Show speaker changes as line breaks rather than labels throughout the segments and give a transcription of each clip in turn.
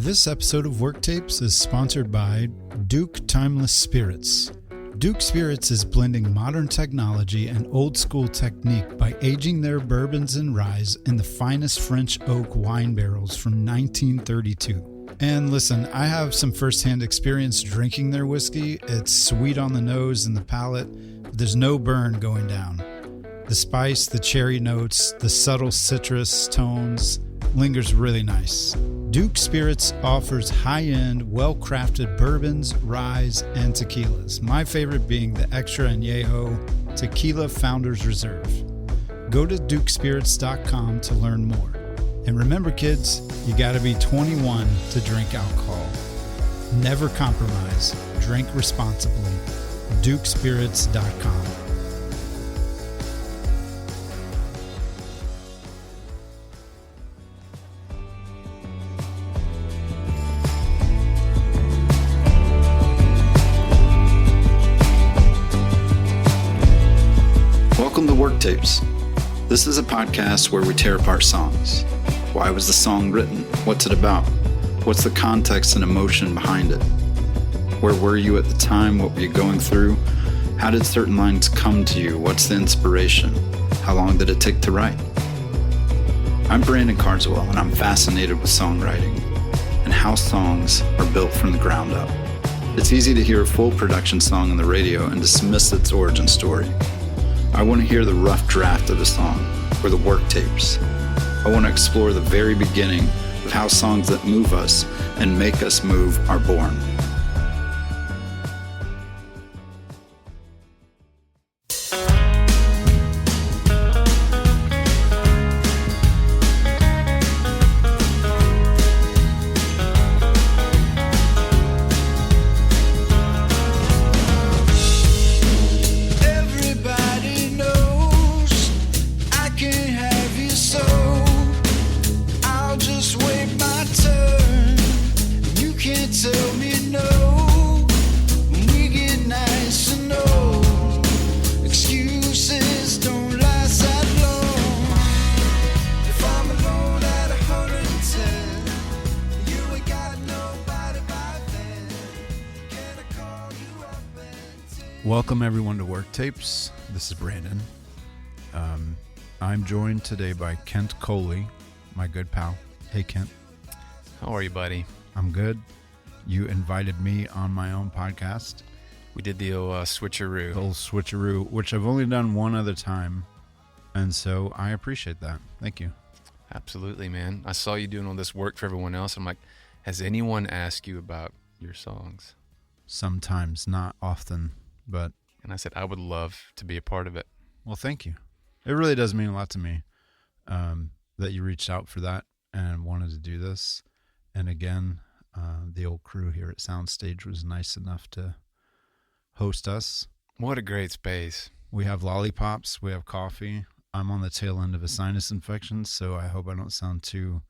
This episode of Worktapes is sponsored by Duke Timeless Spirits. Duke Spirits is blending modern technology and old school technique by aging their bourbons and ryes in the finest French oak wine barrels from 1932. And listen, I have some firsthand experience drinking their whiskey. It's sweet on the nose and the palate, but there's no burn going down. The spice, the cherry notes, the subtle citrus tones lingers really nice. Duke Spirits offers high-end, well-crafted bourbons, ryes, and tequilas. My favorite being the Extra Añejo Tequila Founders Reserve. Go to dukespirits.com to learn more. And remember, kids, you gotta be 21 to drink alcohol. Never compromise. Drink responsibly. dukespirits.com.
Welcome to Worktapes. This is a podcast where we tear apart songs. Why was the song written? What's it about? What's the context and emotion behind it? Where were you at the time? What were you going through? How did certain lines come to you? What's the inspiration? How long did it take to write? I'm Brandon Carswell, and I'm fascinated with songwriting and how songs are built from the ground up. It's easy to hear a full production song on the radio and dismiss its origin story. I want to hear the rough draft of a song, or the work tapes. I want to explore the very beginning of how songs that move us and make us move are born.
Welcome everyone to Worktapes. This is Brandon. I'm joined today by Kent Coley, my good pal. Hey Kent.
How are you, buddy?
I'm good. You invited me on my own podcast.
We did the old switcheroo.
The old switcheroo, which I've only done one other time, and so I appreciate that. Thank you.
Absolutely, man. I saw you doing all this work for everyone else. I'm like, has anyone asked you about your songs?
Sometimes, not often, but...
And I said, I would love to be a part of it.
Well, thank you. It really does mean a lot to me that you reached out for that and wanted to do this. And again, the old crew here at Soundstage was nice enough to host us.
What a great space.
We have lollipops. We have coffee. I'm on the tail end of a sinus infection, so I hope I don't sound too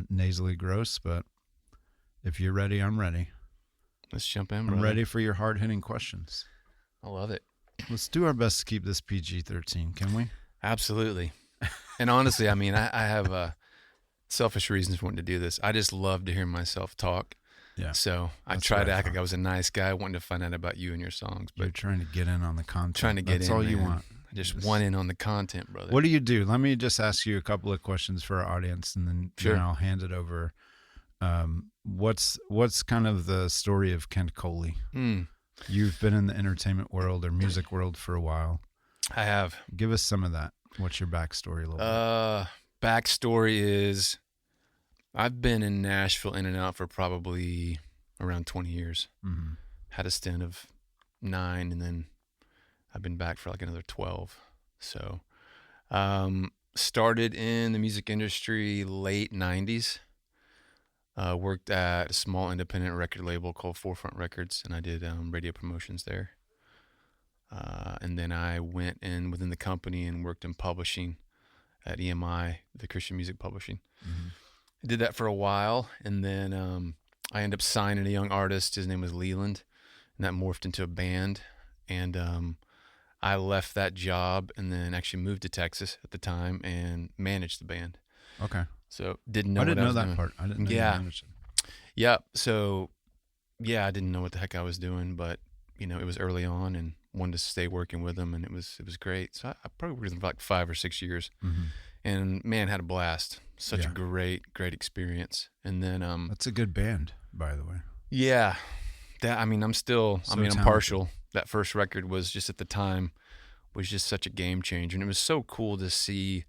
nasally gross. But if you're ready, I'm ready.
Let's jump in,
I'm
brother.
ready for your hard-hitting questions.
I love it.
Let's do our best to keep this PG-13, can we?
Absolutely. And honestly, I mean, I have selfish reasons for wanting to do this. I just love to hear myself talk.
Yeah.
So I try to act like I was a nice guy, wanting to find out about you and your songs. But
you're trying to get in on the content.
Trying to get
That's
in,
all you
man.
want.
I just want in on the content, brother.
What do you do? Let me just ask you a couple of questions for our audience, and then,
Sure.
then I'll hand it over. What's kind of the story of Kent Coley? You've been in the entertainment world or music world for a while.
I have.
Give us some of that. What's your backstory a little bit?
Backstory is I've been in Nashville in and out for probably around 20 years.
Mm-hmm.
Had a stint of 9, and then I've been back for like another 12. So started in the music industry late 90s. Worked at a small independent record label called Forefront Records, and I did radio promotions there. And then I went in within the company and worked in publishing at EMI, the Christian Music Publishing.
Mm-hmm.
I did that for a while, and then I ended up signing a young artist. His name was Leeland, and that morphed into a band. And I left that job and then actually moved to Texas at the time and managed the band.
Okay.
So didn't know.
I didn't know
was
that
doing.
part. I didn't know
Yeah.
you managed it.
Yeah. So, yeah, I didn't know what the heck I was doing, but it was early on, and wanted to stay working with them, and it was great. So I probably worked with them for like 5 or 6 years, and man, had a blast. Such a great experience. And then
that's a good band, by the way.
yeah, I'm
talented.
partial. That first record was just at the time was just such a game changer, and it was so cool to see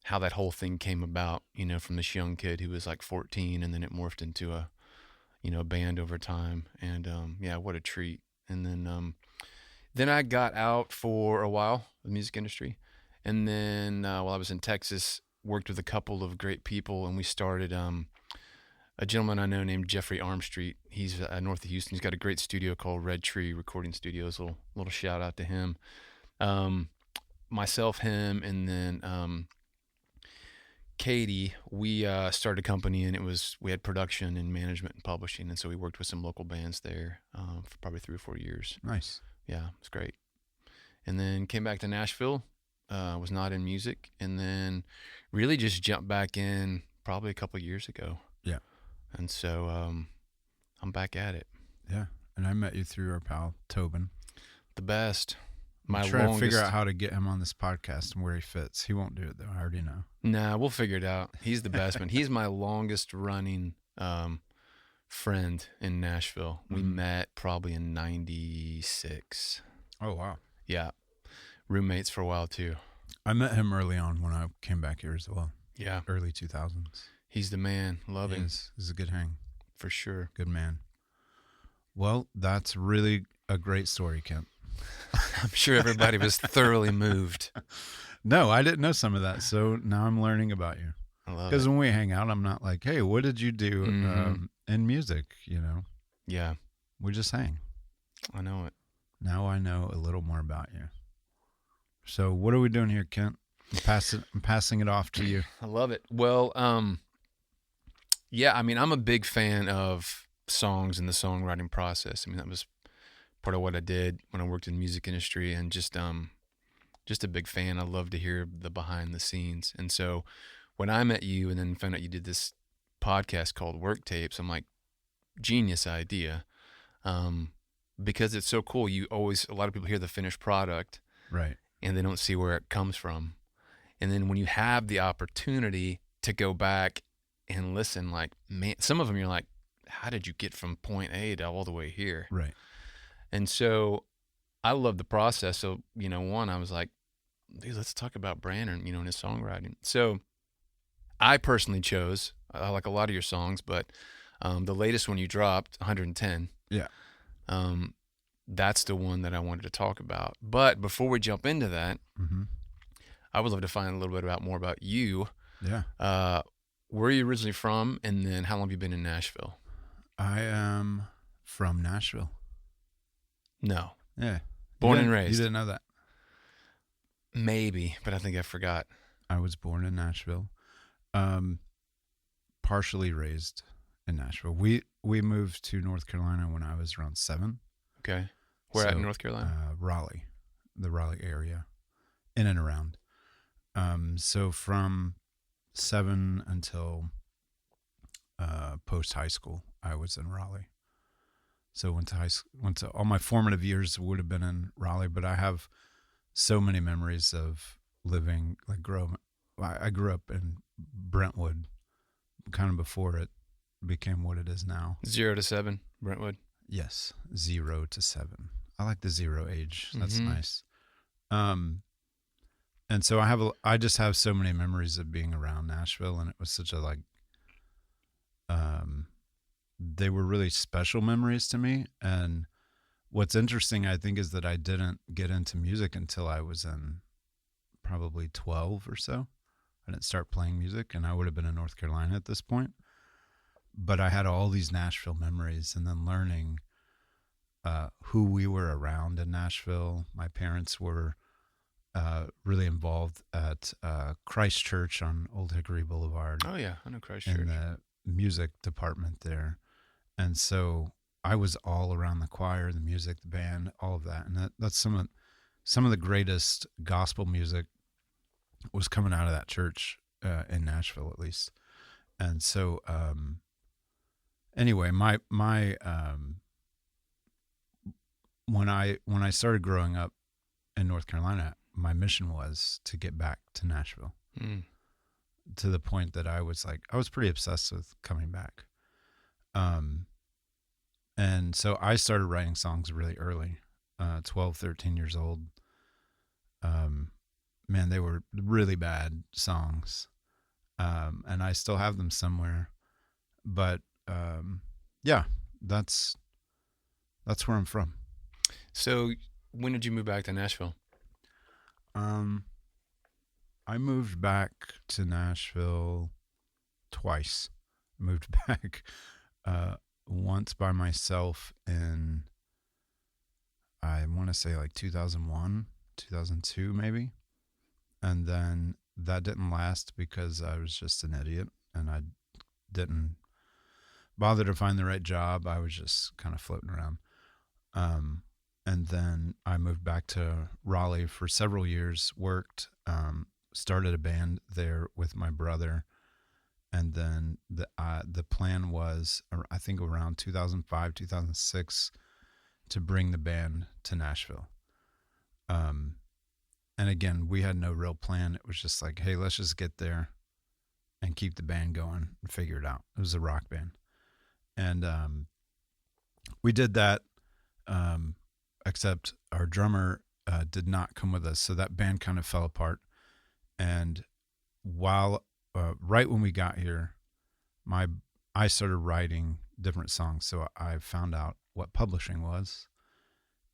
how that whole thing came about, from this young kid who was like 14, and then it morphed into a band over time. And yeah, what a treat. And then I got out for a while, the music industry. And then while I was in Texas, worked with a couple of great people, and we started a gentleman I know named Jeffrey Armstreet. He's north of Houston. He's got a great studio called Red Tree Recording Studios. Little shout out to him. Myself, him, and then Katie, we started a company, and we had production and management and publishing, and so we worked with some local bands there for probably 3 or 4 years.
Nice.
Yeah, it was great. And then came back to Nashville, was not in music, and then really just jumped back in probably a couple of years ago.
Yeah.
And so I'm back at it.
Yeah, and I met you through our pal, Tobin.
The best.
I'm trying to figure out how to get him on this podcast and where he fits. He won't do it, though. I already know.
Nah, we'll figure it out. He's the best man. He's my longest running friend in Nashville. We met probably in 96.
Oh, wow.
Yeah. Roommates for a while, too.
I met him early on when I came back here as well.
Yeah.
Early 2000s.
He's the man. Love him.
This is a good hang.
For sure.
Good man. Well, that's really a great story, Kent.
I'm sure everybody was thoroughly moved.
No, I didn't know some of that, so now I'm learning about you.
I love it.
Because when we hang out, I'm not like, hey, what did you do in music,
Yeah.
We just hang.
I know it.
Now I know a little more about you. So what are we doing here, Kent? I'm passing it off to you.
I love it. Well, yeah, I'm a big fan of songs and the songwriting process. That was part of what I did when I worked in the music industry, and just a big fan. I love to hear the behind the scenes. And so when I met you and then found out you did this podcast called Worktapes, I'm like, genius idea. Because it's so cool. A lot of people hear the finished product,
right,
and they don't see where it comes from. And then when you have the opportunity to go back and listen, like, man, some of them you're like, how did you get from point A to all the way here?
Right.
And so I love the process. So, one, I was like, dude, let's talk about Brandon, and his songwriting. So I personally chose, I like a lot of your songs, but the latest one you dropped, 110.
Yeah.
That's the one that I wanted to talk about. But before we jump into that, I would love to find a little bit more about you.
Yeah.
Where are you originally from, and then how long have you been in Nashville?
I am from Nashville.
No.
Yeah.
Born and raised.
You didn't know that?
Maybe, but I think I forgot.
I was born in Nashville. Partially raised in Nashville. We moved to North Carolina when I was around 7.
Okay. Where at in North Carolina?
Raleigh, the Raleigh area, in and around. So from 7 until post high school, I was in Raleigh. So went to all my formative years would have been in Raleigh, but I have so many memories of living, I grew up in Brentwood, kind of before it became what it is now.
0 to 7, Brentwood.
Yes, 0 to 7. I like the 0 age. That's nice. And so I just have so many memories of being around Nashville, and it was such a they were really special memories to me. And what's interesting, I think, is that I didn't get into music until I was in probably 12 or so. I didn't start playing music, and I would have been in North Carolina at this point. But I had all these Nashville memories, and then learning who we were around in Nashville. My parents were really involved at Christ Church on Old Hickory Boulevard.
Oh, yeah, I know Christ Church.
In the music department there. And so I was all around the choir, the music, the band, all of that. And that's some of the greatest gospel music was coming out of that church in Nashville, at least. And so anyway, my when I started growing up in North Carolina, my mission was to get back to Nashville. To the point that I was pretty obsessed with coming back. And so I started writing songs really early, 12, 13 years old. Man, they were really bad songs. And I still have them somewhere, but, yeah, that's where I'm from.
So when did you move back to Nashville?
I moved back to Nashville twice. Moved back once by myself in, I want to say like 2001, 2002 maybe. And then that didn't last because I was just an idiot and I didn't bother to find the right job. I was just kind of floating around. And then I moved back to Raleigh for several years, worked, started a band there with my brother. And then the plan was, I think around 2005, 2006, to bring the band to Nashville. And again, we had no real plan. It was just like, hey, let's just get there and keep the band going and figure it out. It was a rock band. And we did that, except our drummer did not come with us. So that band kind of fell apart. And while right when we got here, I started writing different songs. So I found out what publishing was,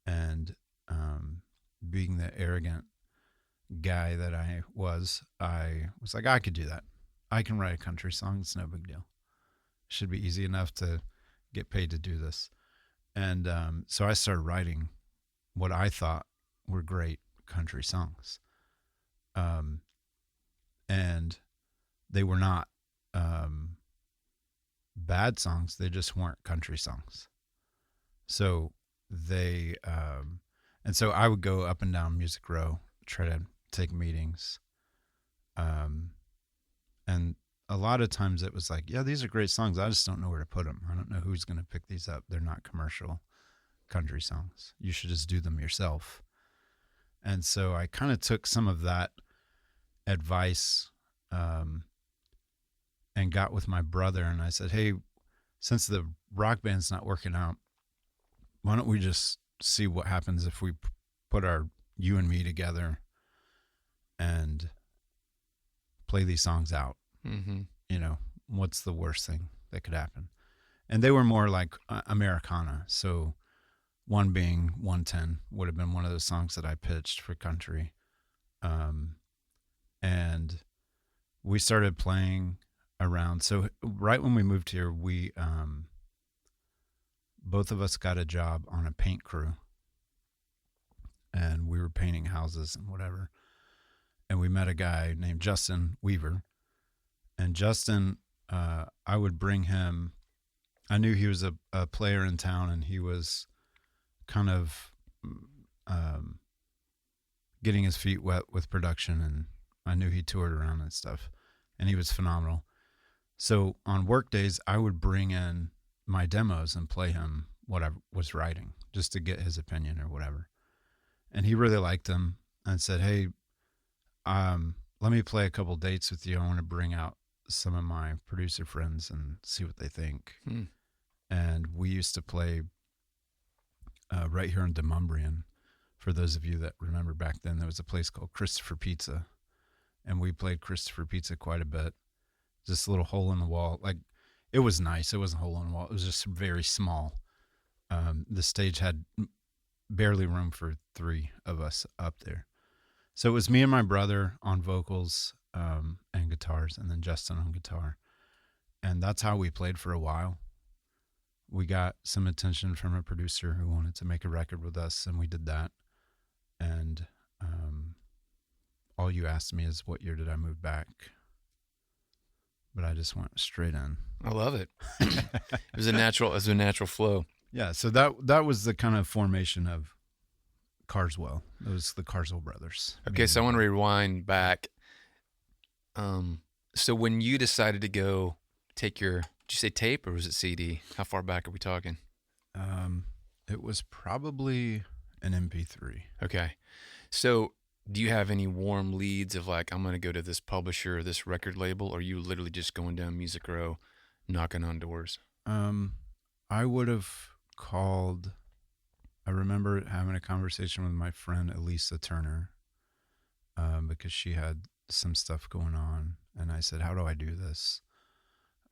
and being the arrogant guy that I was like, I could do that. I can write a country song. It's no big deal. Should be easy enough to get paid to do this. And so I started writing what I thought were great country songs. And they were not bad songs. They just weren't country songs. So and so I would go up and down Music Row, try to take meetings. And a lot of times it was like, yeah, these are great songs. I just don't know where to put them. I don't know who's going to pick these up. They're not commercial country songs. You should just do them yourself. And so I kind of took some of that advice, and got with my brother, and I said, hey, since the rock band's not working out, why don't we just see what happens if we put you and me together and play these songs out?
Mm-hmm.
You know, what's the worst thing that could happen? And they were more like Americana. So one being 110 would have been one of those songs that I pitched for country. And we started playing around. So right when we moved here, we both of us got a job on a paint crew, and we were painting houses and whatever. And we met a guy named Justin Weaver. And Justin, I would bring him. I knew he was a player in town, and he was kind of getting his feet wet with production, and I knew he toured around and stuff, and he was phenomenal. So on work days, I would bring in my demos and play him what I was writing, just to get his opinion or whatever. And he really liked them and said, hey, let me play a couple dates with you. I want to bring out some of my producer friends and see what they think. And we used to play right here in Demumbrian. For those of you that remember back then, there was a place called Christopher Pizza, and we played Christopher Pizza quite a bit. This little hole in the wall. Like, it was nice. It wasn't a hole in the wall. It was just very small. The stage had barely room for 3 of us up there. So it was me and my brother on vocals and guitars, and then Justin on guitar. And that's how we played for a while. We got some attention from a producer who wanted to make a record with us, and we did that. And all you asked me is, what year did I move back? But I just went straight in.
I love it. It was a natural flow.
Yeah, so that was the kind of formation of Carswell. It was the Carswell brothers.
Okay, so I want to rewind back. So when you decided to go take your you say tape or was it CD? How far back are we talking?
It was probably an MP3.
Okay. So do you have any warm leads of like, I'm going to go to this publisher or this record label, or are you literally just going down Music Row, knocking on doors?
I would have called. I remember having a conversation with my friend Elisa Turner, because she had some stuff going on, and I said, "How do I do this?"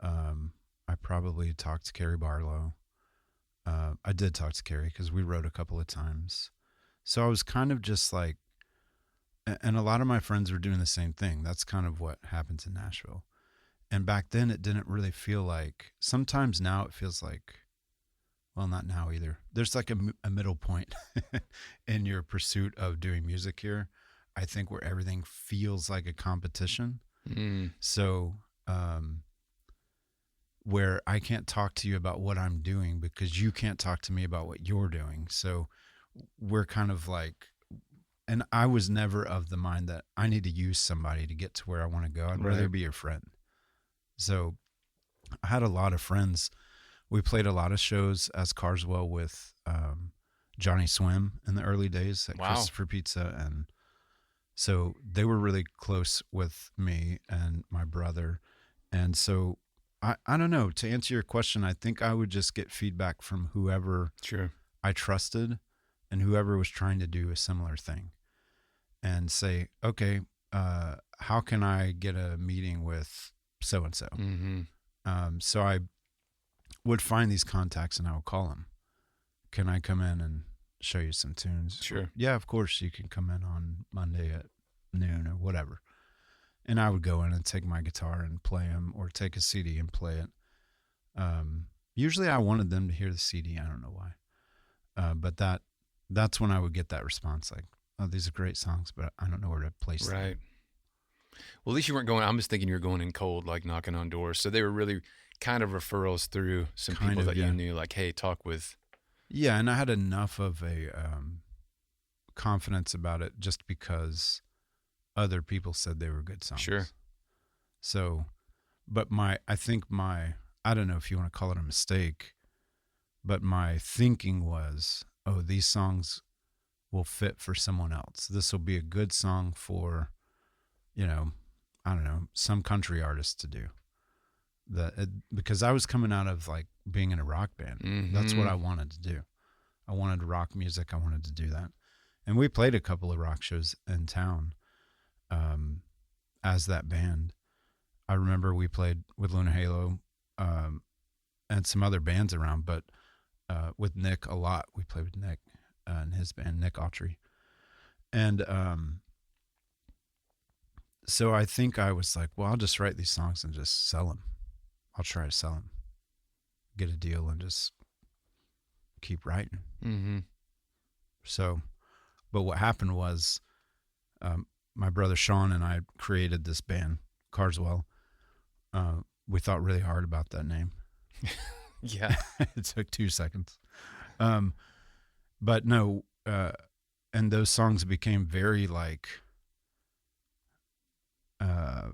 I probably talked to Carrie Barlow. I did talk to Carrie because we wrote a couple of times. So I was kind of just like, and a lot of my friends were doing the same thing. That's kind of what happens in Nashville. And back then it didn't really feel like, sometimes now it feels like, well, not now either. There's like a middle point in your pursuit of doing music here. I think where everything feels like a competition. So, where I can't talk to you about what I'm doing because you can't talk to me about what you're doing. So we're kind of like, and I was never of the mind that I need to use somebody to get to where I want to go. I'd rather be your friend. So I had a lot of friends. We played a lot of shows as Carswell with Johnny Swim in the early days at Christopher Pizza. And so they were really close with me and my brother. And so I don't know, to answer your question, I think I would just get feedback from whoever I trusted and whoever was trying to do a similar thing and say, okay, how can I get a meeting with so-and-so? So I would find these contacts and I would call them. Can I come in and show you some tunes?
Sure.
Yeah, of course you can come in on Monday at noon or whatever. And I would go in and take my guitar and play them, or take a CD and play it. Usually I wanted them to hear the CD. I don't know why. But that's when I would get that response, like, oh, these are great songs, but I don't know where to place them.
Right. Well, at least you weren't going, I'm just thinking you were going in cold, like knocking on doors. So they were really kind of referrals through some people that you knew, like, hey, talk with.
Yeah, and I had enough of a confidence about it just because other people said they were good songs.
Sure.
So, but I think I don't know if you want to call it a mistake, but my thinking was, oh, these songs will fit for someone else. This will be a good song for, I don't know, some country artist to do. Because I was coming out of like being in a rock band. That's what I wanted to do. I wanted rock music. I wanted to do that. And we played a couple of rock shows in town as that band. I remember we played with Luna Halo and some other bands around, but with Nick a lot. We played with Nick and his band, Nick Autry. And so I think I was like, well, I'll just write these songs and just sell them. I'll try to sell them, get a deal, and just keep writing. So, but what happened was my brother Sean and I created this band, Carswell. We thought really hard about that name.
Yeah.
It took 2 seconds. But no, and those songs became very like,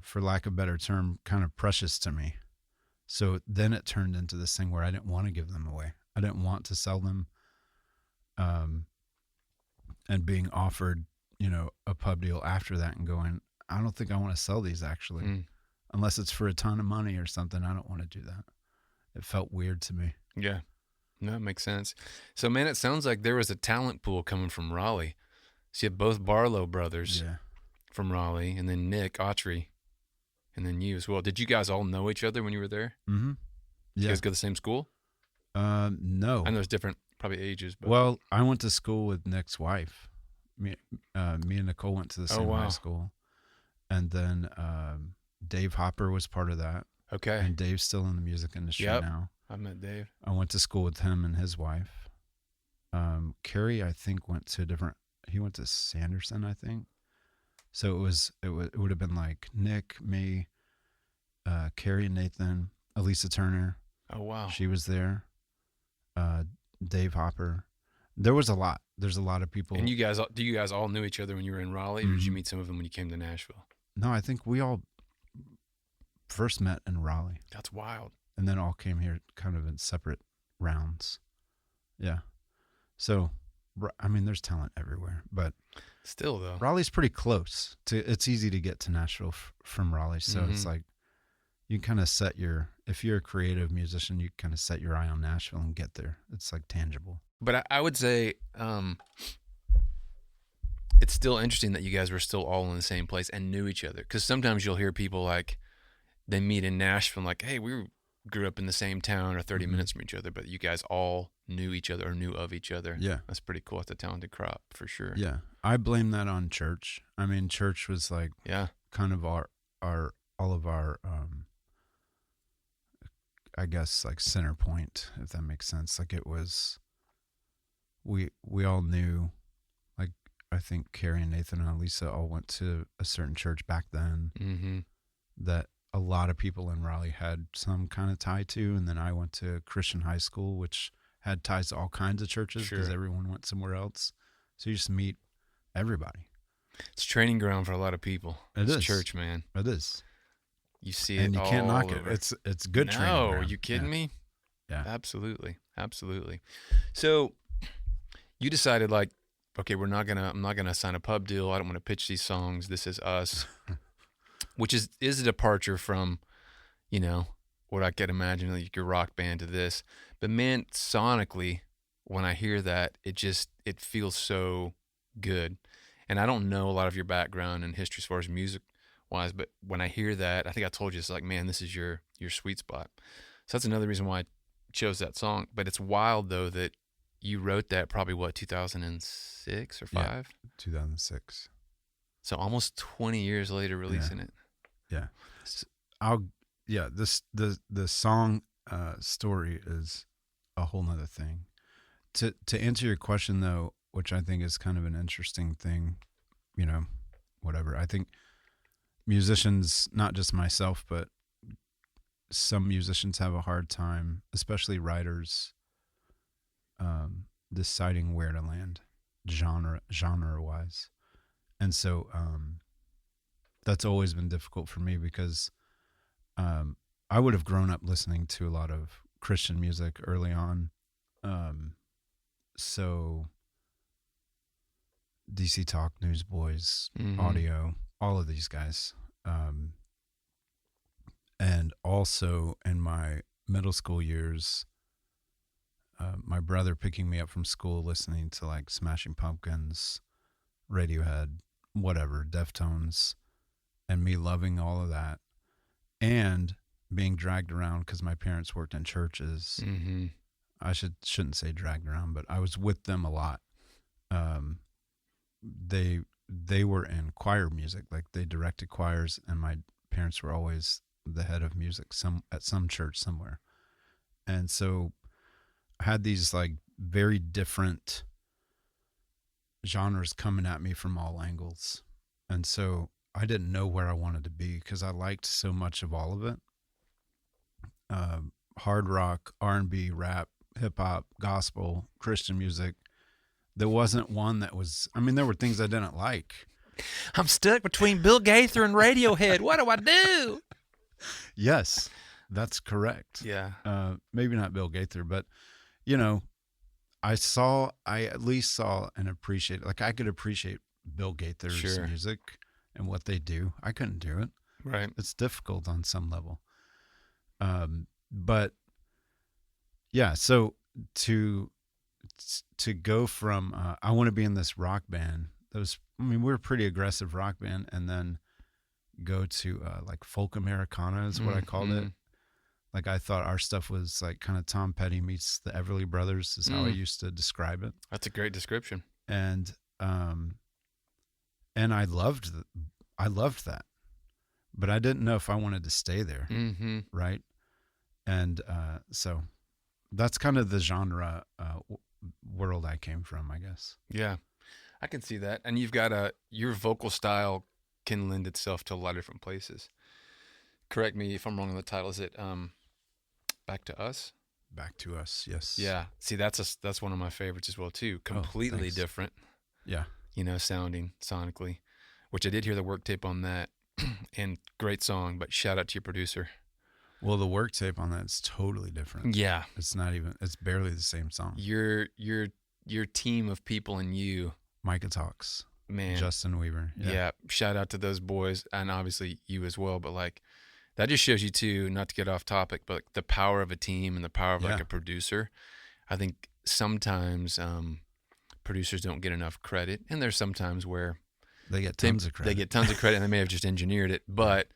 for lack of a better term, kind of precious to me. So then it turned into this thing where I didn't want to give them away. I didn't want to sell them. And being offered, a pub deal after that and going, I don't think I want to sell these actually, unless it's for a ton of money or something. I don't want to do that. It felt weird to me.
Yeah. No, that makes sense. So, man, it sounds like there was a talent pool coming from Raleigh. So you have both Barlow brothers from Raleigh, and then Nick Autry, and then you as well. Did you guys all know each other when you were there?
Mm-hmm.
Did you guys go to the same school?
No.
I know it's different, probably ages. But.
Well, I went to school with Nick's wife. Me and Nicole went to the same high school. And then Dave Hopper was part of that.
Okay.
And Dave's still in the music industry now.
I met Dave.
I went to school with him and his wife. Kerry, I think, went to Sanderson, I think. So it would have been like Nick, me, Kerry and Nathan, Elisa Turner.
Oh, wow.
She was there. Dave Hopper. There was a lot. There's a lot of people.
And you guys all knew each other when you were in Raleigh, or did you meet some of them when you came to Nashville?
No, I think we all first met in Raleigh.
That's wild.
and then all came here kind of in separate rounds. Yeah. So, I mean, there's talent everywhere, but
still though,
Raleigh's pretty close to. It's easy to get to Nashville from Raleigh, so it's like you kind of if you're a creative musician, you kind of set your eye on Nashville and get there. It's like tangible.
But I would say it's still interesting that you guys were still all in the same place and knew each other. Because sometimes you'll hear people like they meet in Nashville, like, hey, we grew up in the same town or 30 minutes from each other, but you guys all knew each other or knew of each other.
Yeah.
That's pretty cool. It's a talented crop for sure.
Yeah. I blame that on church. I mean, church was like kind of all of our I guess like center point, if that makes sense. Like it was, we all knew, like I think Carrie and Nathan and Elisa all went to a certain church back then that a lot of people in Raleigh had some kind of tie to. And then I went to Christian high school, which had ties to all kinds of churches because everyone went somewhere else. So you just meet everybody.
It's training ground for a lot of people. It's church, man.
It is.
You see
and
it
you can't knock
over.
it. It's good training.
No,
ground.
Are you kidding me?
Yeah.
Absolutely. So you decided like, okay, I'm not gonna sign a pub deal. I don't want to pitch these songs. This is us, which is a departure from, what I could imagine like your rock band to this. But man, sonically, when I hear that, it feels so good. And I don't know a lot of your background and history as far as music wise, but when I hear that, I think I told you, it's like, man, this is your sweet spot. So that's another reason why I chose that song. But it's wild though that you wrote that probably 2006 or 5?
Yeah, 2006.
So almost 20 years later releasing it.
Yeah. The song story is a whole nother thing. To answer your question though, which I think is kind of an interesting thing, whatever. I think musicians, not just myself, but some musicians have a hard time, especially writers, deciding where to land genre wise. And so that's always been difficult for me because I would have grown up listening to a lot of Christian music early on. So DC Talk, Newsboys, Audio, all of these guys. And also in my middle school years, my brother picking me up from school listening to like Smashing Pumpkins, Radiohead, whatever, Deftones, and me loving all of that and being dragged around because my parents worked in churches. I shouldn't say dragged around, but I was with them a lot. They were in choir music, like they directed choirs, and my parents were always the head of music at some church somewhere. And so I had these like very different genres coming at me from all angles. And so I didn't know where I wanted to be because I liked so much of all of it. Hard rock, R&B, rap, hip hop, gospel, Christian music. There wasn't one that was, there were things I didn't like.
I'm stuck between Bill Gaither and Radiohead. What do I do?
Yes, that's correct.
Yeah.
Maybe not Bill Gaither, but, I at least saw and appreciate, like I could appreciate Bill Gaither's music and what they do. I couldn't do it.
Right.
It's difficult on some level. But yeah, so to go from I want to be in this rock band, we were a pretty aggressive rock band, and then go to like folk Americana is what I called it. Like I thought our stuff was like kind of Tom Petty meets the Everly Brothers is how I used to describe it.
That's a great description.
And I loved that, but I didn't know if I wanted to stay there. Right. And so that's kind of the genre world I came from, I guess.
Yeah, I can see that. And you've got your vocal style can lend itself to a lot of different places. Correct me if I'm wrong on the title. Is it Back to Us?
Back to Us, yes.
Yeah. See, that's one of my favorites as well too. Completely different.
Yeah.
Sounding sonically, which I did hear the work tape on that, and great song. But shout out to your producer.
Well, the work tape on that is totally different.
Yeah.
It's barely the same song.
Your team of people and you.
Micah Talks.
Man.
Justin Weaver.
Yeah. Shout out to those boys, and obviously you as well. But like, that just shows you too, not to get off topic, but the power of a team and the power of like a producer. I think sometimes producers don't get enough credit, and there's sometimes where
they get tons of credit.
They get tons of credit, and they may have just engineered it. But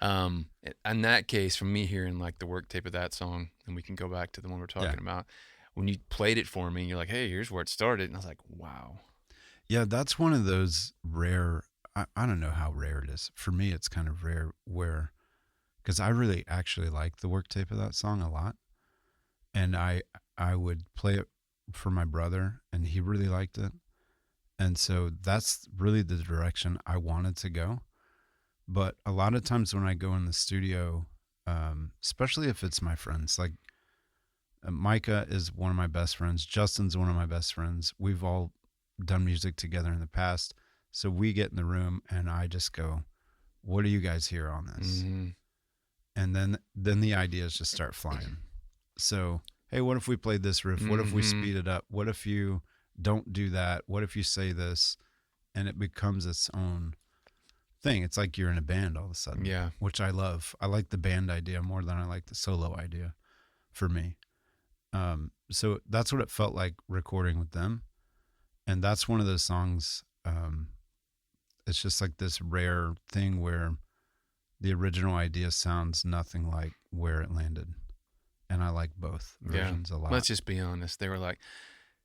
in that case, from me hearing like the work tape of that song, and we can go back to the one we're talking about, when you played it for me, and you're like, hey, here's where it started. And I was like, wow.
Yeah, that's one of those rare, I don't know how rare it is. For me, it's kind of rare because I really actually like the work tape of that song a lot. And I would play it for my brother, and he really liked it. And so that's really the direction I wanted to go. But a lot of times when I go in the studio, especially if it's my friends, like Micah is one of my best friends. Justin's one of my best friends. We've all done music together in the past. So we get in the room and I just go, what do you guys hear on this?
Mm-hmm.
And then the ideas just start flying. So, hey, what if we played this riff? What if we speed it up? What if you don't do that? What if you say this? And it becomes its own thing. It's like you're in a band all of a sudden.
Yeah.
Which I love. I like the band idea more than I like the solo idea for me. So that's what it felt like recording with them. And that's one of those songs, it's just like this rare thing where the original idea sounds nothing like where it landed. And I like both versions a lot.
Let's just be honest. They were like,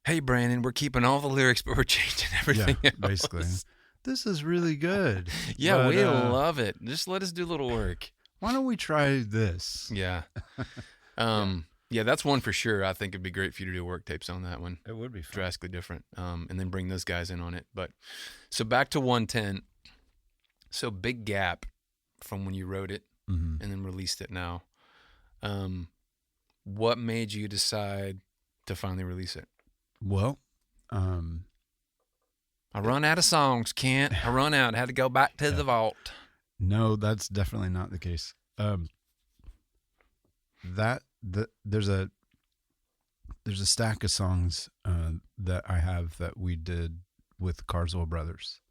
hey, Brandon, we're keeping all the lyrics, but we're changing everything else.
Basically. This is really good.
Yeah, we love it. Just let us do a little work.
Why don't we try this?
Yeah. Yeah, that's one for sure. I think it'd be great for you to do work tapes on that one.
It would be fun.
Drastically different. And then bring those guys in on it. But so back to 110. So big gap from when you wrote it and then released it now. What made you decide to finally release it?
Well,
I run out of songs, Kent. I run out. I had to go back to the vault.
No, that's definitely not the case. There's a stack of songs that I have that we did with Carswell Brothers,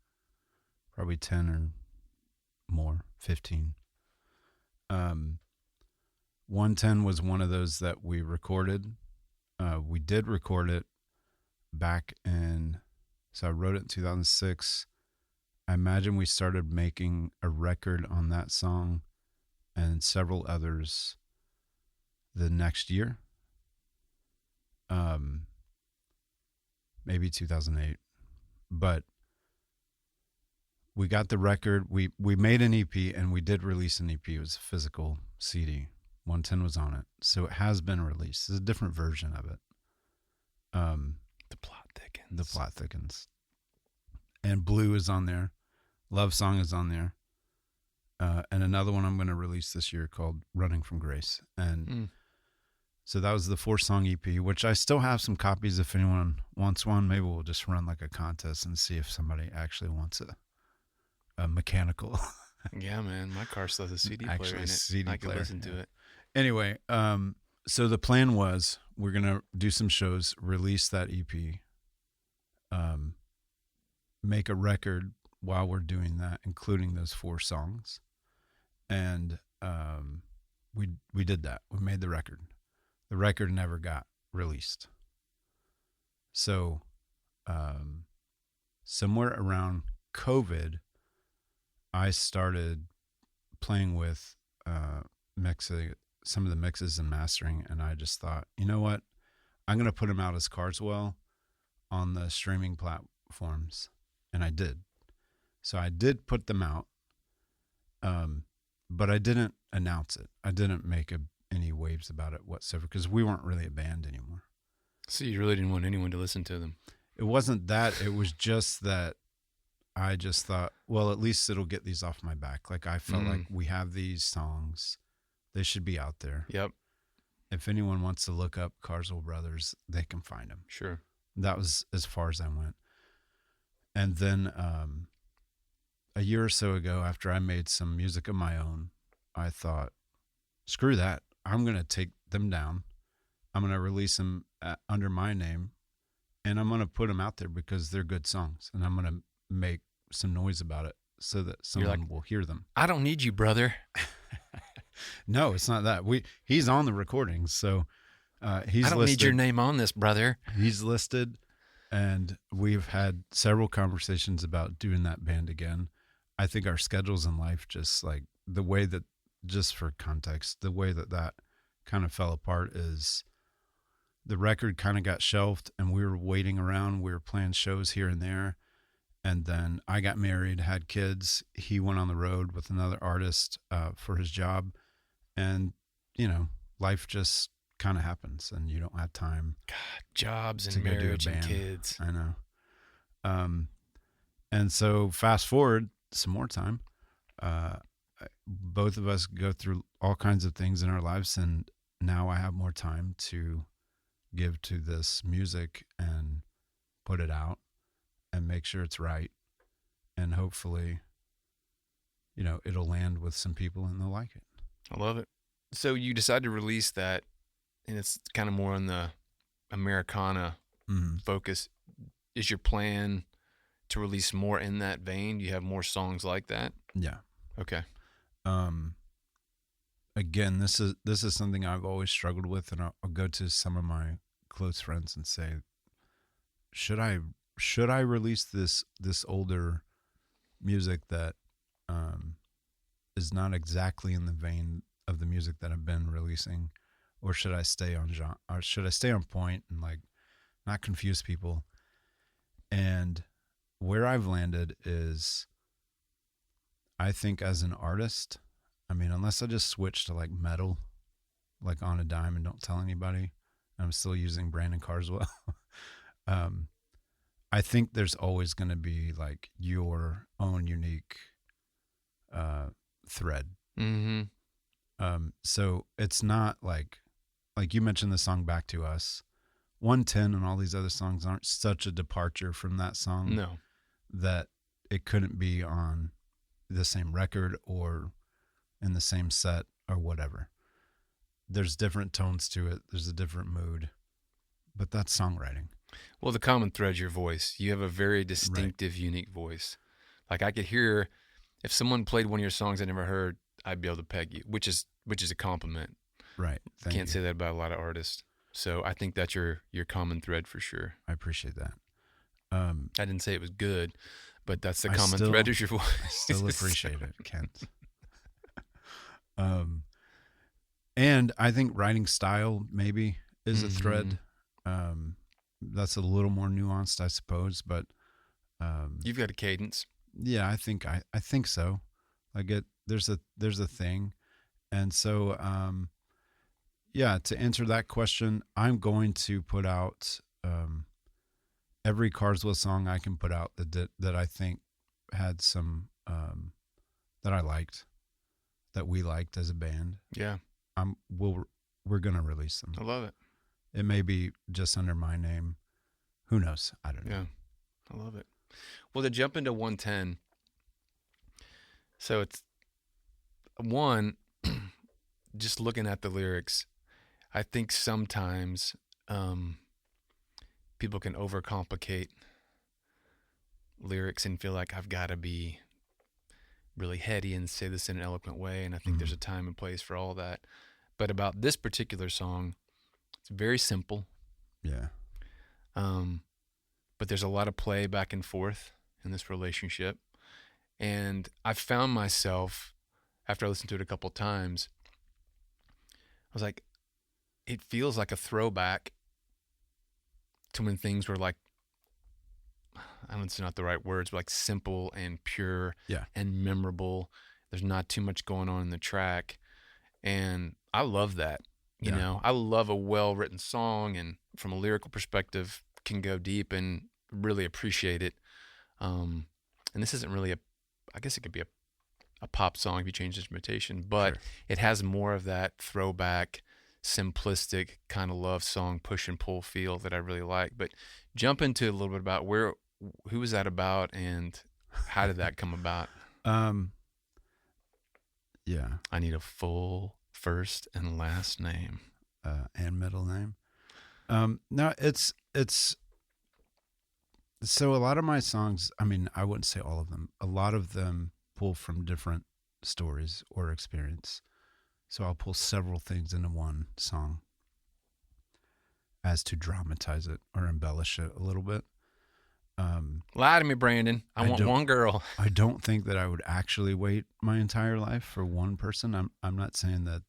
probably 10 or more, 15. 110 was one of those that we recorded. We did record it back in, so I wrote it in 2006. I imagine we started making a record on that song and several others the next year. Maybe 2008. But we got the record. We made an EP and we did release an EP. It was a physical CD. 110 was on it. So it has been released. It's a different version of it.
The plot thickens.
The plot thickens. And Blue is on there. Love Song is on there. And another one I'm going to release this year called Running from Grace. And so that was the 4-song EP, which I still have some copies if anyone wants one. Maybe we'll just run like a contest and see if somebody actually wants a mechanical.
Yeah, man. My car still has a CD player
Actually,
in it.
CD
I can
player,
listen to it.
Anyway, so the plan was we're going to do some shows, release that EP, make a record while we're doing that, including those 4 songs. And we did that. We made the record. The record never got released. So somewhere around COVID, I started playing with mixing some of the mixes and mastering, and I just thought, you know what? I'm going to put them out as Carswell on the streaming platforms, and I did. So I did put them out, but I didn't announce it. I didn't make any waves about it whatsoever because we weren't really a band anymore.
So you really didn't want anyone to listen to them?
It wasn't that. It was just that I just thought, well, at least it'll get these off my back. Like I felt like we have these songs. They should be out there.
Yep.
If anyone wants to look up Carswell Brothers, they can find them.
Sure.
That was as far as I went. And then a year or so ago, after I made some music of my own, I thought, screw that. I'm going to take them down. I'm going to release them under my name, and I'm going to put them out there because they're good songs, and I'm going to make some noise about it so that someone will hear them.
I don't need you, brother.
No, it's not that. He's on the recordings, so he's
I don't
listed.
need your name on this, brother.
He's listed, and we've had several conversations about doing that band again. I think our schedules in life, just like the way that, just for context, the way that kind of fell apart is the record kind of got shelved, and we were waiting around. We were playing shows here and there. And then I got married, had kids. He went on the road with another artist for his job. And, life just kind of happens, and you don't have time.
God, jobs and marriage and kids.
I know. And so fast forward some more time. Both of us go through all kinds of things in our lives, and now I have more time to give to this music and put it out and make sure it's right. And hopefully, it'll land with some people and they'll like it.
I love it. So you decide to release that, and it's kind of more on the Americana focus. Is your plan to release more in that vein? Do you have more songs like that?
Yeah.
Okay.
Again, this is something I've always struggled with, and I'll go to some of my close friends and say, should I release this older music that is not exactly in the vein of the music that I've been releasing, or should I stay on genre, or should I stay on point and like not confuse people? And where I've landed is, I think as an artist, unless I just switch to like metal, like on a dime and don't tell anybody, I'm still using Brandon Carswell. I think there's always going to be like your own unique thread.
Mm-hmm.
So it's not like you mentioned the song Back to Us. 110 and all these other songs aren't such a departure from that song.
No.
That it couldn't be on the same record or in the same set or whatever. There's different tones to it. There's a different mood, but that's songwriting.
Well, the common thread's your voice. You have a very distinctive, unique voice. Like I could hear, if someone played one of your songs I never heard, I'd be able to peg you, which is a compliment.
Right.
Can't say that about a lot of artists. So I think that's your common thread for sure.
I appreciate that.
I didn't say it was good, but that's the common thread is your voice.
I still appreciate it, Kent. And I think writing style maybe is a thread. That's a little more nuanced, I suppose, but
you've got a cadence.
Yeah, I think so. Like there's a thing. And so to answer that question, I'm going to put out every Carswell song I can put out that I think had some that I liked, that we liked as a band.
Yeah.
We're going to release them.
I love it.
It may be just under my name. Who knows? I don't know.
Yeah. I love it. Well, to jump into 110, so it's one, just looking at the lyrics, I think sometimes people can overcomplicate lyrics and feel like I've got to be really heady and say this in an eloquent way, and I think there's a time and place for all that. But about this particular song, it's very simple.
Yeah.
But there's a lot of play back and forth in this relationship. And I found myself, after I listened to it a couple times, I was like, it feels like a throwback to when things were like, I don't know, it's not the right words, but like simple and pure and memorable. There's not too much going on in the track. And I love that. You know, I love a well-written song, and from a lyrical perspective can go deep and really appreciate it. And this isn't really I guess it could be a pop song if you change the instrumentation, but it has more of that throwback, simplistic kind of love song, push and pull feel that I really like. But jump into a little bit about who was that about and how did that come about?
Yeah.
I need a full First and last name.
And middle name. No, it's so a lot of my songs, I mean, I wouldn't say all of them. A lot of them pull from different stories or experience. So I'll pull several things into one song as to dramatize it or embellish it a little bit.
Lie to me, Brandon. I want one girl.
I don't think that I would actually wait my entire life for one person. I'm not saying that.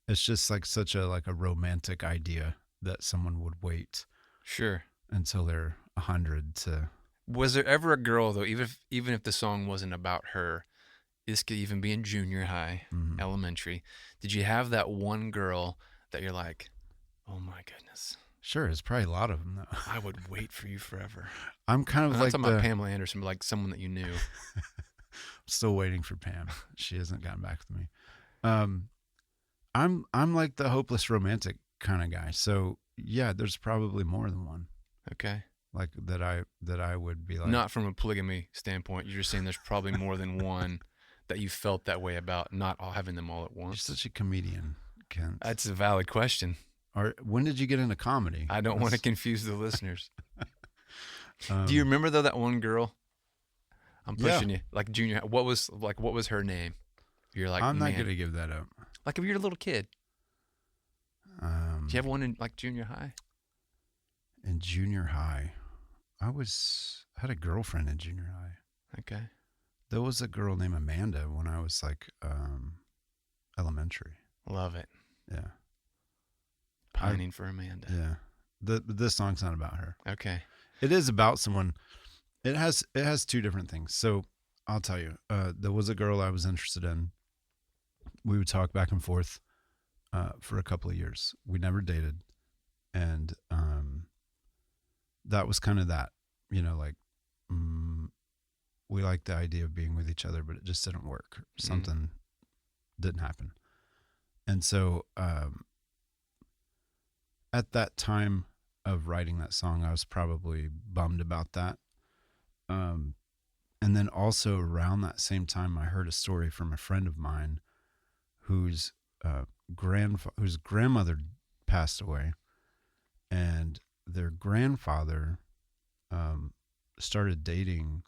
It's just like such a romantic idea that someone would wait.
Sure.
Until they're 100 to.
Was there ever a girl though, even if the song wasn't about her? This could even be in junior high, elementary. Did you have that one girl that you're like, oh my goodness?
Sure, it's probably a lot of them though.
I would wait for you forever.
I'm kind of
I'm
like
not talking about Pamela Anderson, but like someone that you knew.
I'm still waiting for Pam. She hasn't gotten back with me. I'm like the hopeless romantic kind of guy. So yeah, there's probably more than one.
Okay.
Like that I would be like.
Not from a polygamy standpoint. You're just saying there's probably more than one that you felt that way about, not all having them all at once.
You're such a comedian, Kent.
That's a valid question.
Or when did you get into comedy?
I don't want to confuse the listeners. Do you remember though that one girl? I'm pushing you. Like junior. What was her name? You're like,
I'm not gonna give that up.
Like if you're a little kid. Did you have one in like junior high?
In junior high, I had a girlfriend in junior high.
Okay.
There was a girl named Amanda when I was like elementary.
Love it.
Yeah.
Pining for Amanda.
Yeah. This song's not about her.
Okay.
It is about someone. It has two different things. So I'll tell you, there was a girl I was interested in. We would talk back and forth for a couple of years. We never dated. And that was kind of that, like we liked the idea of being with each other, but it just didn't work. Something didn't happen. And so at that time of writing that song, I was probably bummed about that. And then also around that same time, I heard a story from a friend of mine whose grandmother passed away, and their grandfather started dating.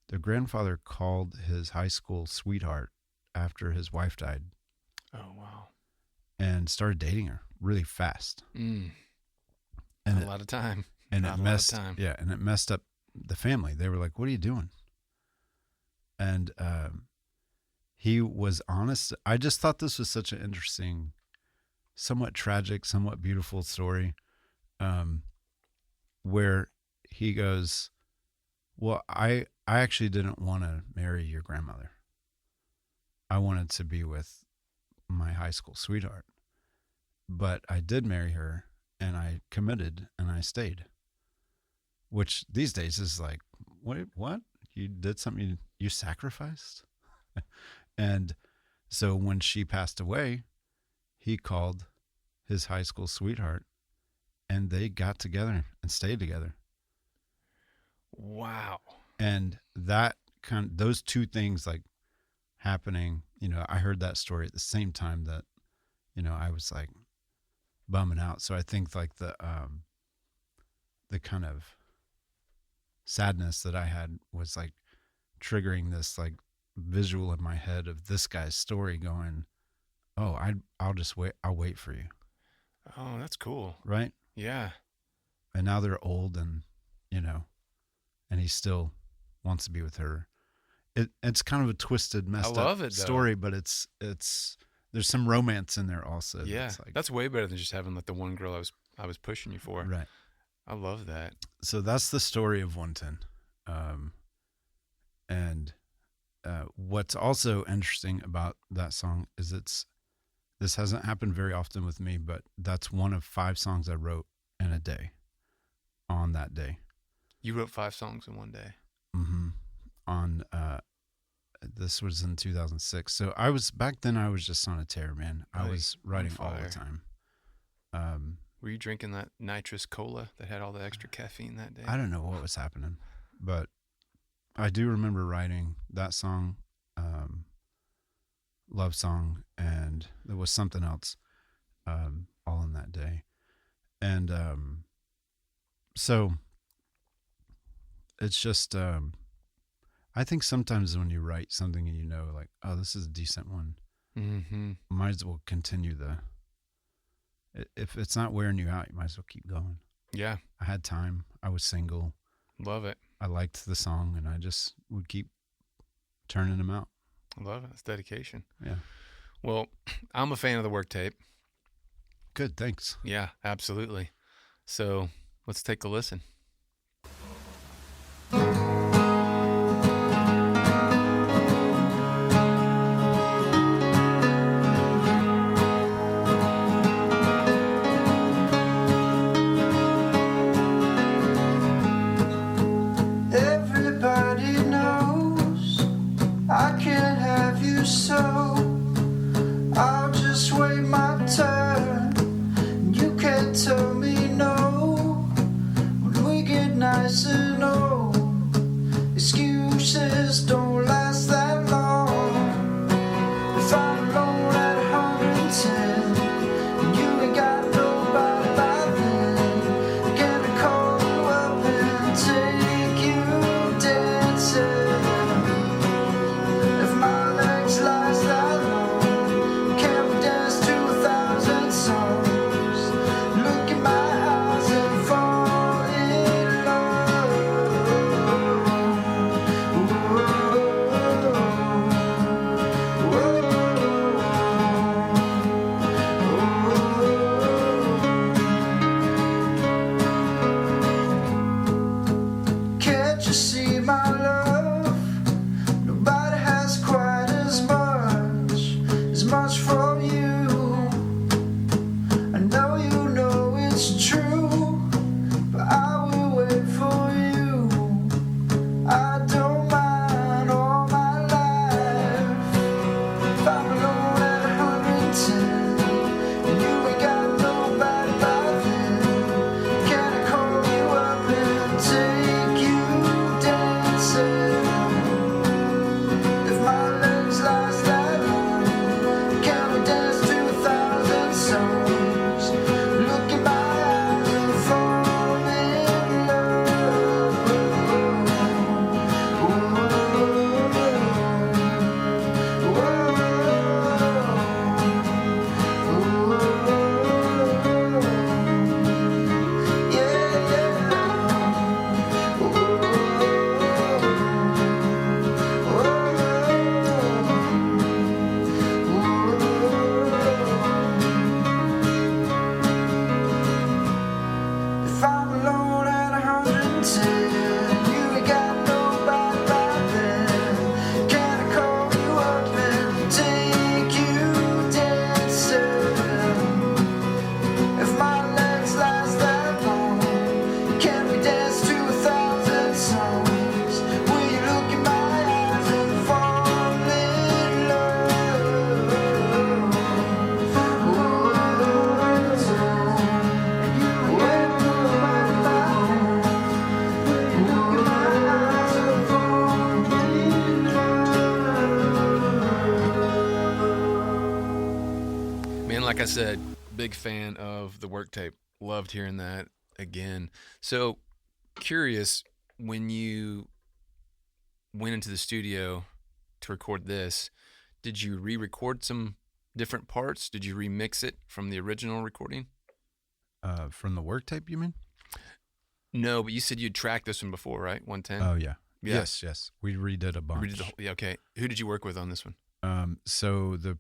Their grandfather called his high school sweetheart after his wife died.
Oh, wow.
And started dating her really fast.
And
a
lot of time.
And it messed up the family. They were like, what are you doing? And he was honest. I just thought this was such an interesting, somewhat tragic, somewhat beautiful story, where he goes, well, I actually didn't want to marry your grandmother. I wanted to be with my high school sweetheart, but I did marry her, and I committed, and I stayed. Which these days is like, what? You did something, you sacrificed? And so when she passed away, he called his high school sweetheart, and they got together and stayed together.
Wow.
And those two things like happening, I heard that story at the same time that, I was like bumming out. So I think like the kind of sadness that I had was like triggering this like visual in my head of this guy's story going, oh, I'll just wait. I'll wait for you.
Oh, that's cool.
Right.
Yeah.
And now they're old and, and he still wants to be with her. It's kind of a twisted, messed up story, but it's there's some romance in there also.
Yeah. That's way better than just having like the one girl I was pushing you for.
Right.
I love that.
So that's the story of 110. And what's also interesting about that song is this hasn't happened very often with me, but that's one of 5 songs I wrote in a day on that day.
You wrote 5 songs in one day?
Mm-hmm. This was in 2006. So I was just on a tear, man. I was writing all the time.
Were you drinking that nitrous cola that had all the extra caffeine that day?
I don't know what was happening, but I do remember writing that song love song, and there was something else, all in that day. And so it's just, I think sometimes when you write something and like, oh, this is a decent one, might as well continue if it's not wearing you out, you might as well keep going.
Yeah.
I had time. I was single.
Love it.
I liked the song, and I just would keep turning them out.
I love it. It's dedication.
Yeah.
Well, I'm a fan of the Worktape.
Good, thanks.
Yeah, absolutely. So let's take a listen.
Everybody knows I can't have you, so I'll just wait my turn. You can't tell me no when we get nice and old. Excuses don't last that long. If I'm alone at 110 and you ain't got nobody by then, can I call you up and take you dancing? If my legs last that long, can we dance to 1,000 songs? Look in my eyes and fall in love. Can't you see my love? Nobody has quite as much from you. I know it's true, but I will wait for you. I don't mind all my life. If I'm alone at 110 and you ain't got nobody by then, can I call you up and take you dancing? If my legs last that long, can we dance to 1,000 songs? Look in my eyes and fall in If I'm alone at 110, you ain't got nobody by then, can I call you up and take you dancing? If my legs last that long, can we dance to 1,000 songs? Will you look in my eyes and fall in love?
Man, like I said, big fan of the Worktape. Loved hearing that again. So curious, when you went into the studio to record this, did you re-record some different parts? Did you remix it from the original recording?
From the Worktap, you mean?
No, but you said you'd tracked this one before, right? 110?
Oh, yeah.
Yeah.
Yes. We redid a bunch.
Redid the whole- yeah, okay. Who did you work with on this one?
So the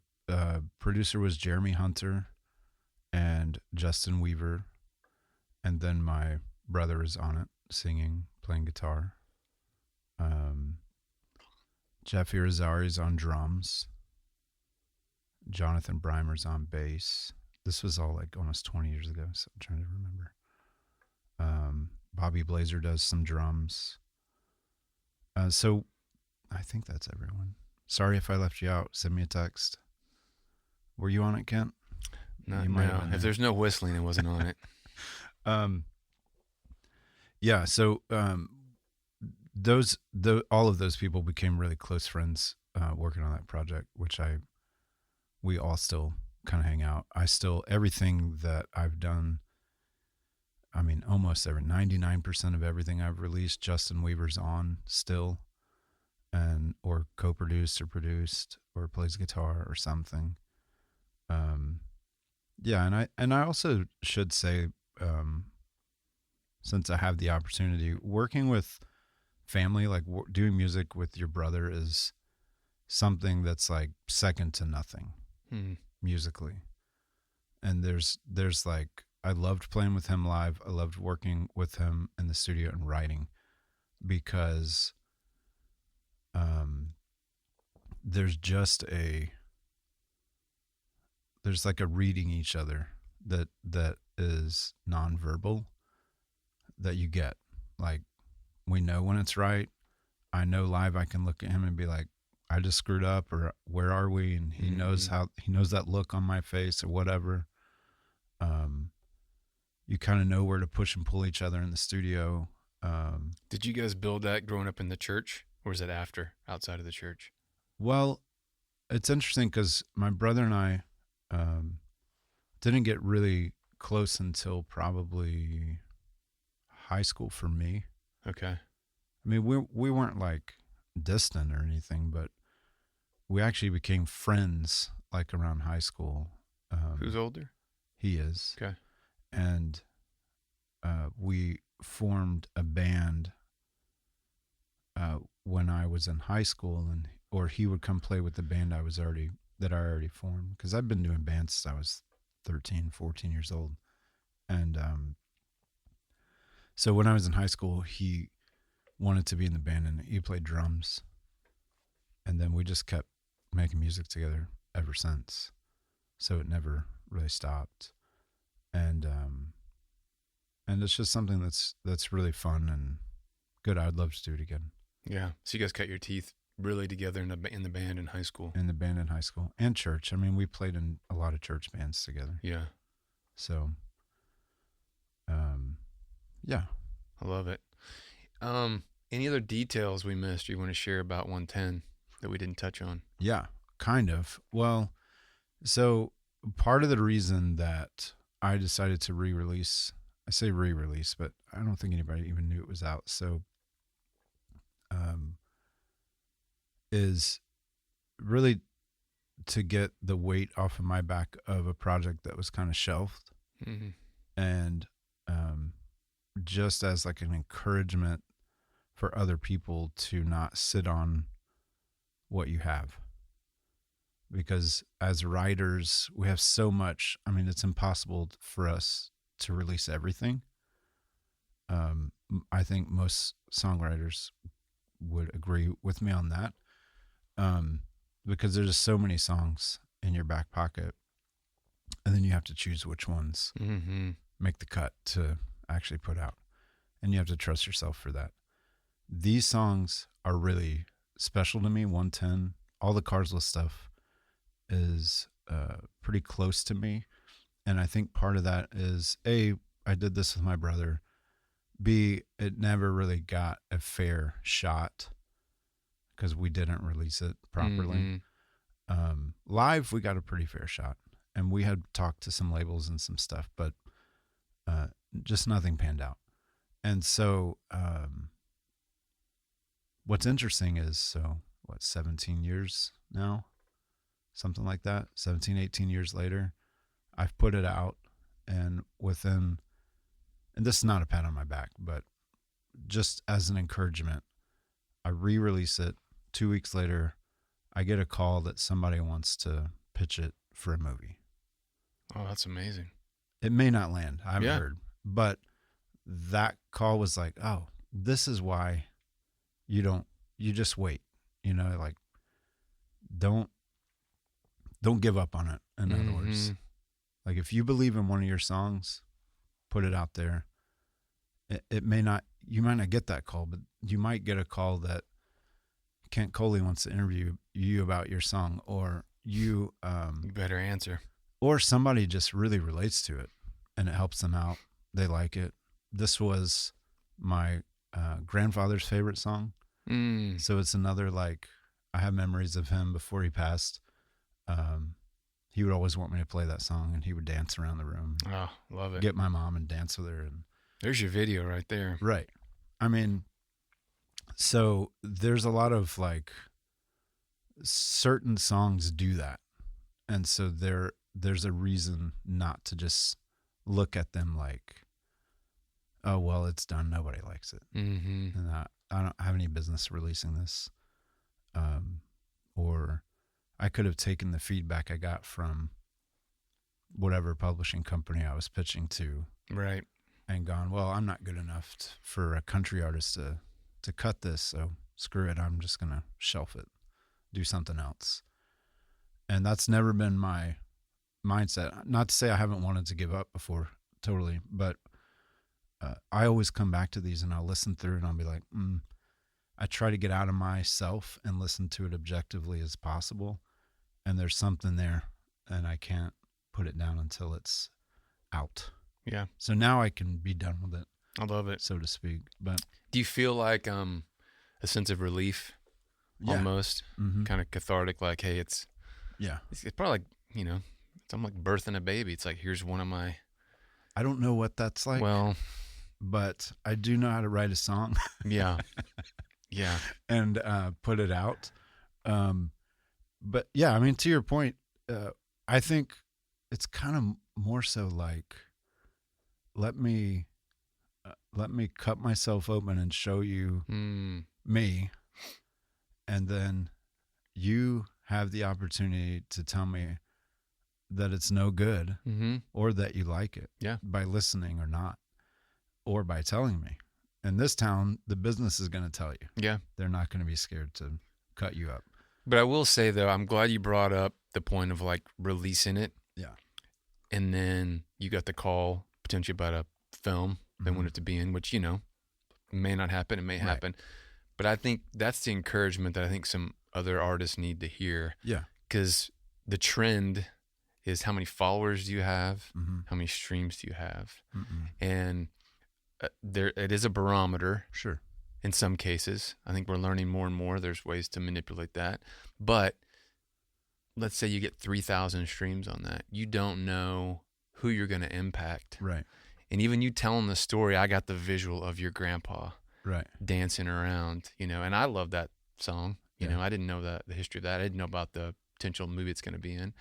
producer was Jeremy Hunter and Justin Weaver, and then my brother is on it, singing, playing guitar. Jeff Irizarry's on drums. Jonathan Breimer's on bass. This was all like almost 20 years ago, so I'm trying to remember. Bobby Blazer does some drums. So I think that's everyone. Sorry if I left you out. Send me a text. Were you on it, Kent?
No,
You might have been
if
there.
there's no whistling, it wasn't on it.
Yeah, so all of those people became really close friends working on that project, which I we all still kind of hang out. Everything that I've done, I mean, almost 99% of everything I've released, Justin Weaver's on still, or co-produced or produced or plays guitar or something. Yeah, and I also should say, since I have the opportunity, working with family, like doing music with your brother, is something that's like second to nothing musically. And there's like, I loved playing with him live. I loved working with him in the studio and writing, because there's like a reading each other that is nonverbal that you get. Like, we know when it's right. I know live I can look at him and be like, I just screwed up, or where are we? And he knows that look on my face or whatever. You kind of know where to push and pull each other in the studio.
Did you guys build that growing up in the church, or was it after, outside of the church?
Well, it's interesting because my brother and I didn't get really close until probably high school for me.
Okay.
I mean, we weren't like distant or anything, but we actually became friends like around high school.
Who's older?
He is.
Okay.
And we formed a band when I was in high school, or he would come play with the band I already formed, because I've been doing bands since I was 13, 14 years old. And so when I was in high school, he wanted to be in the band, and he played drums. And then we just kept making music together ever since. So it never really stopped. And it's just something that's really fun and good. I'd love to do it again.
Yeah. So you guys cut your teeth really together in the band in high school.
In the band in high school and church. I mean, we played in a lot of church bands together.
Yeah.
So, yeah.
I love it. Any other details we missed you want to share about 110 that we didn't touch on?
Yeah, kind of. Well, so part of the reason that I decided to re-release, I say re-release, but I don't think anybody even knew it was out. So, is really to get the weight off of my back of a project that was kind of shelved.
Mm-hmm.
And just as like an encouragement for other people to not sit on what you have. Because as writers, we have so much. I mean, it's impossible for us to release everything. I think most songwriters would agree with me on that. Because there's just so many songs in your back pocket, and then you have to choose which ones make the cut to actually put out, and you have to trust yourself for that. These songs are really special to me. 110, all the Carswell stuff is pretty close to me, and I think part of that is A, I did this with my brother. B, it never really got a fair shot because we didn't release it properly. Live, we got a pretty fair shot, and we had talked to some labels and some stuff, but just nothing panned out. And so what's interesting is, 17 years now, something like that, 17, 18 years later, I've put it out, and this is not a pat on my back, but just as an encouragement, I re-release it. 2 weeks later, I get a call that somebody wants to pitch it for a movie.
Oh, that's amazing.
It may not land. I haven't heard. But that call was like, oh, this is why you just wait. Like, don't give up on it. In other words, like, if you believe in one of your songs, put it out there. You might not get that call, but you might get a call that Coley wants to interview you about your song, or you
better answer.
Or somebody just really relates to it and it helps them out. They like it. This was my grandfather's favorite song. So it's another, like, I have memories of him before he passed. he would always want me to play that song, and he would dance around the room.
Oh, love it.
Get my mom and dance with her. And
There's your video right there.
right. I mean, so there's a lot of like certain songs do that. And so there's a reason not to just look at them like, oh, well, it's done. Nobody likes it.
Mm-hmm.
And I don't have any business releasing this. Or I could have taken the feedback I got from whatever publishing company I was pitching to,
Right.
and gone, well, I'm not good enough for a country artist to cut this, so screw it. I'm just going to shelf it, do something else. And that's never been my mindset. Not to say I haven't wanted to give up before, totally, but I always come back to these and I'll listen through and I'll be like, I try to get out of myself and listen to it objectively as possible. And there's something there and I can't put it down until it's out.
Yeah.
So now I can be done with it.
I love it.
So to speak. But
do you feel like a sense of relief almost?
Mm-hmm.
Kind of cathartic, like, hey, it's probably like, it's almost like birthing a baby. It's like, here's one of my...
I don't know what that's like.
Well...
But I do know how to write a song.
Yeah. Yeah.
And put it out. But yeah, I mean, to your point, I think it's kind of more so like, let me cut myself open and show you me. And then you have the opportunity to tell me that it's no good or that you like it by listening or not. Or by telling me. In this town, the business is going to tell you. Yeah. They're not going to be scared to cut you up.
But I will say, though, I'm glad you brought up the point of, like, releasing it.
Yeah.
And then you got the call, potentially about a film they wanted to be in, which, may not happen. It may happen. But I think that's the encouragement that I think some other artists need to hear.
Yeah.
Because the trend is how many followers do you have? How many streams do you have? And... it is a barometer.
Sure.
In some cases, I think we're learning more and more. There's ways to manipulate that. But let's say you get 3,000 streams on that. You don't know who you're going to impact.
Right.
And even you telling the story, I got the visual of your grandpa dancing around, and I love that song. You know, I didn't know the history of that. I didn't know about the potential movie it's going to be in.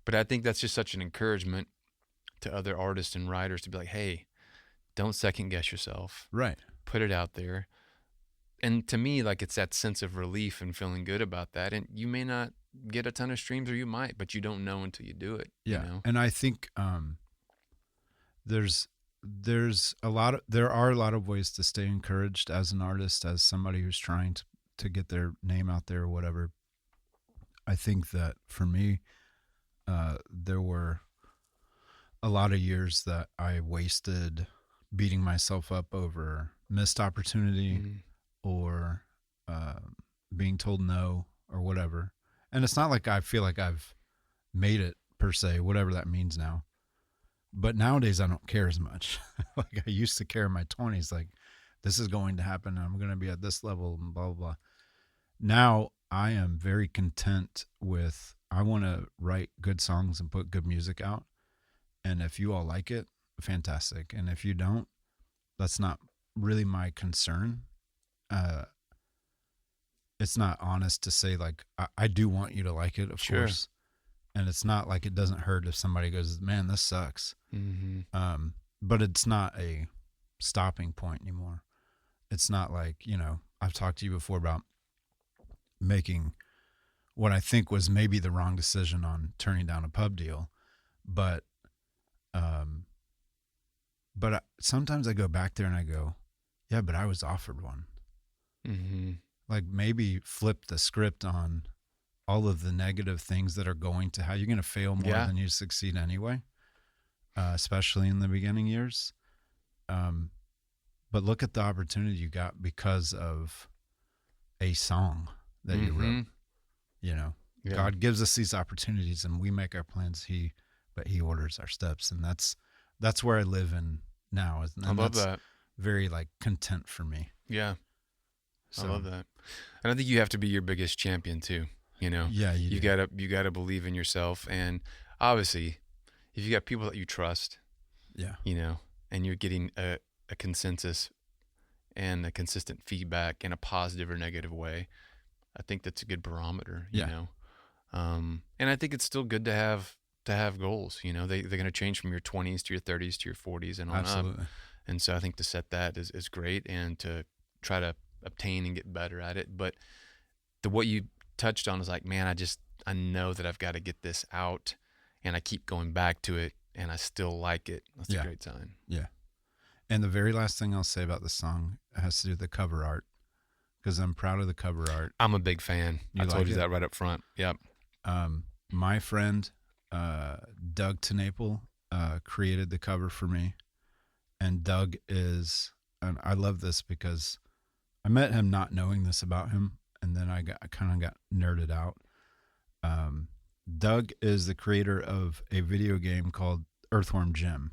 But I think that's just such an encouragement to other artists and writers to be like, hey, don't second guess yourself.
Right.
Put it out there. And to me, like, it's that sense of relief and feeling good about that. And you may not get a ton of streams, or you might, but you don't know until you do it.
Yeah.
You know?
And I think there are a lot of ways to stay encouraged as an artist, as somebody who's trying to get their name out there or whatever. I think that for me, there were a lot of years that I wasted beating myself up over missed opportunity or being told no or whatever. And it's not like I feel like I've made it per se, whatever that means now. But nowadays I don't care as much. Like I used to care in my 20s, like this is going to happen. I'm going to be at this level and blah, blah, blah. Now I am very content with, I want to write good songs and put good music out. And if you all like it, fantastic. And if you don't, that's not really my concern. It's not honest to say, like, I do want you to like it, of course. And it's not like it doesn't hurt if somebody goes, man, this sucks. But it's not a stopping point anymore. It's not like, I've talked to you before about making what I think was maybe the wrong decision on turning down a pub deal. But sometimes I go back there and I go, yeah, but I was offered one. Like maybe flip the script on all of the negative things that are going to, how you're going to fail more than you succeed anyway, especially in the beginning years. But look at the opportunity you got because of a song that you wrote. God gives us these opportunities and we make our plans. But he orders our steps. And that's where I live in now. And
I love that.
Very like content for me.
Yeah. So, I love that. And I think you have to be your biggest champion too. Yeah,
you
gotta believe in yourself. And obviously, if you got people that you trust,
Yeah.
you know, and you're getting a consensus and a consistent feedback in a positive or negative way, I think that's a good barometer, you know. And I think it's still good to have goals, you know. They're going to change from your 20s to your 30s to your 40s and on
Absolutely.
up. And so I think to set that is great, and to try to obtain and get better at it. But what you touched on is like, man, I know that I've got to get this out, and I keep going back to it, and I still like it. That's a great sign.
Yeah. And the very last thing I'll say about the song has to do with the cover art, because I'm proud of the cover art.
I'm a big fan. I told you
it?
that right up front. Yep.
My friend, Doug Tenaple, created the cover for me. And Doug and I love this because I met him not knowing this about him. And then I kind of got nerded out. Doug is the creator of a video game called Earthworm Jim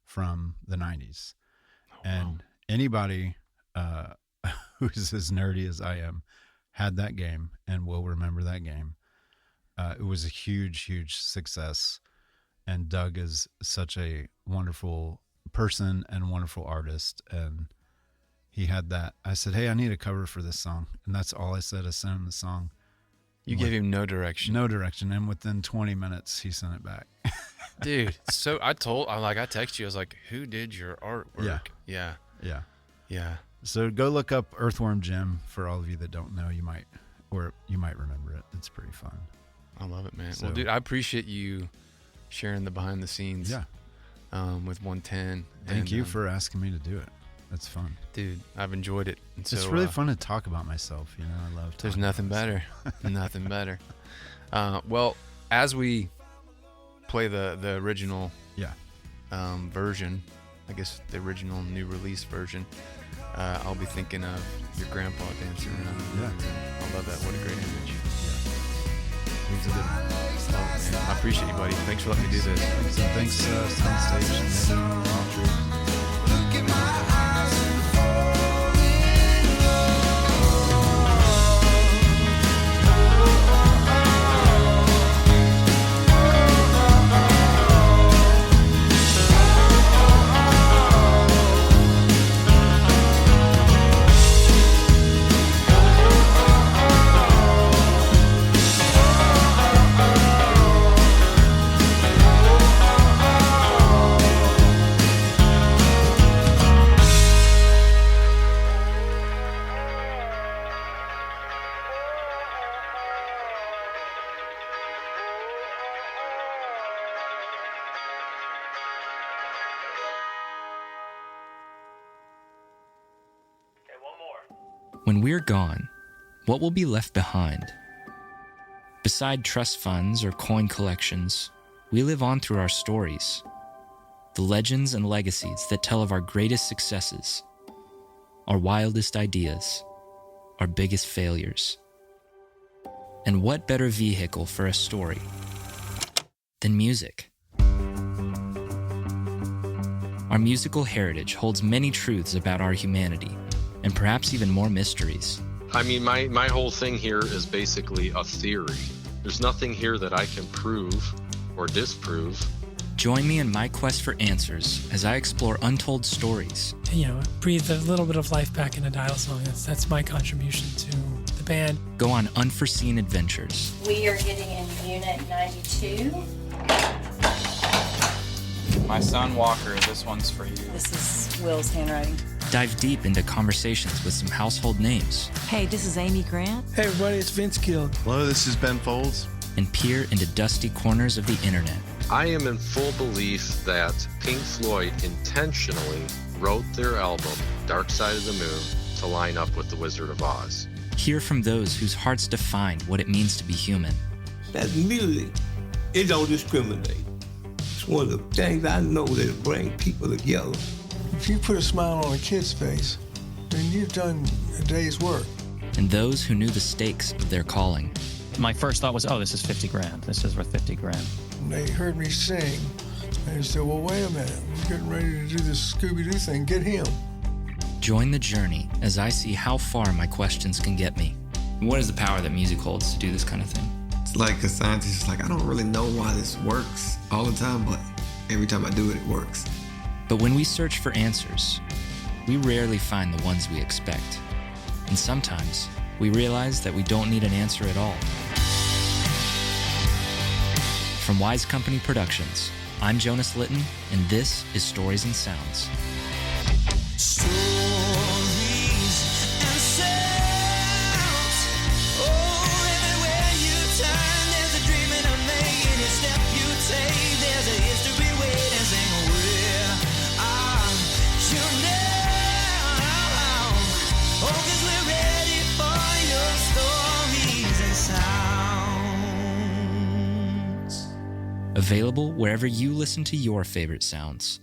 from the 90s. And anybody who's as nerdy as I am had that game and will remember that game. It was a huge, huge success. And Doug is such a wonderful person and wonderful artist. And he had that. I said, hey, I need a cover for this song. And that's all I said. I sent him the song.
You gave him no direction.
No direction. And within 20 minutes, he sent it back.
Dude, so I texted you, I was like, who did your artwork? Yeah.
So go look up Earthworm Jim for all of you that don't know. You might remember it. It's pretty fun.
I love it, man.
So,
well, dude, I appreciate you sharing the behind the scenes.
Yeah.
With 110.
Thank you for asking me to do it. That's fun.
Dude, I've enjoyed it. And
it's really fun to talk about myself. You know, I love talking.
There's nothing better. Nothing better. Well, as we play the original version, I guess the original new release version, I'll be thinking of your grandpa dancing around.
Yeah.
I love that. What a great image.
Yeah. He's a good one.
Oh, man. I appreciate you, buddy. Thanks for letting me do this.
Thanks, Soundstage and Walkthrough.
When we're gone, what will be left behind? Beside trust funds or coin collections, we live on through our stories, the legends and legacies that tell of our greatest successes, our wildest ideas, our biggest failures. And what better vehicle for a story than music? Our musical heritage holds many truths about our humanity, and perhaps even more mysteries.
I mean, my whole thing here is basically a theory. There's nothing here that I can prove or disprove.
Join me in my quest for answers as I explore untold stories.
You know, breathe a little bit of life back in a Dial song. That's my contribution to the band.
Go on unforeseen adventures.
We are getting in Unit 92.
My son Walker, this one's for you.
This is Will's handwriting.
Dive deep into conversations with some household names.
Hey, this is Amy Grant.
Hey everybody, it's Vince Gill.
Hello, this is Ben Folds.
And peer into dusty corners of the internet.
I am in full belief that Pink Floyd intentionally wrote their album, Dark Side of the Moon, to line up with The Wizard of Oz.
Hear from those whose hearts define what it means to be human.
That music, it don't discriminate. It's one of the things I know that bring people together.
If you put a smile on a kid's face, then you've done a day's work.
And those who knew the stakes of their calling.
My first thought was, oh, this is 50 grand. This is worth 50 grand.
And they heard me sing, and they said, well, wait a minute. We're getting ready to do this Scooby-Doo thing. Get him.
Join the journey as I see how far my questions can get me. What is the power that music holds to do this kind of thing?
It's like a scientist is like, I don't really know why this works all the time, but every time I do it, it works.
But when we search for answers, we rarely find the ones we expect. And sometimes we realize that we don't need an answer at all. From Wise Company Productions, I'm Jonas Litton, and this is Stories and Sounds. Available wherever you listen to your favorite sounds.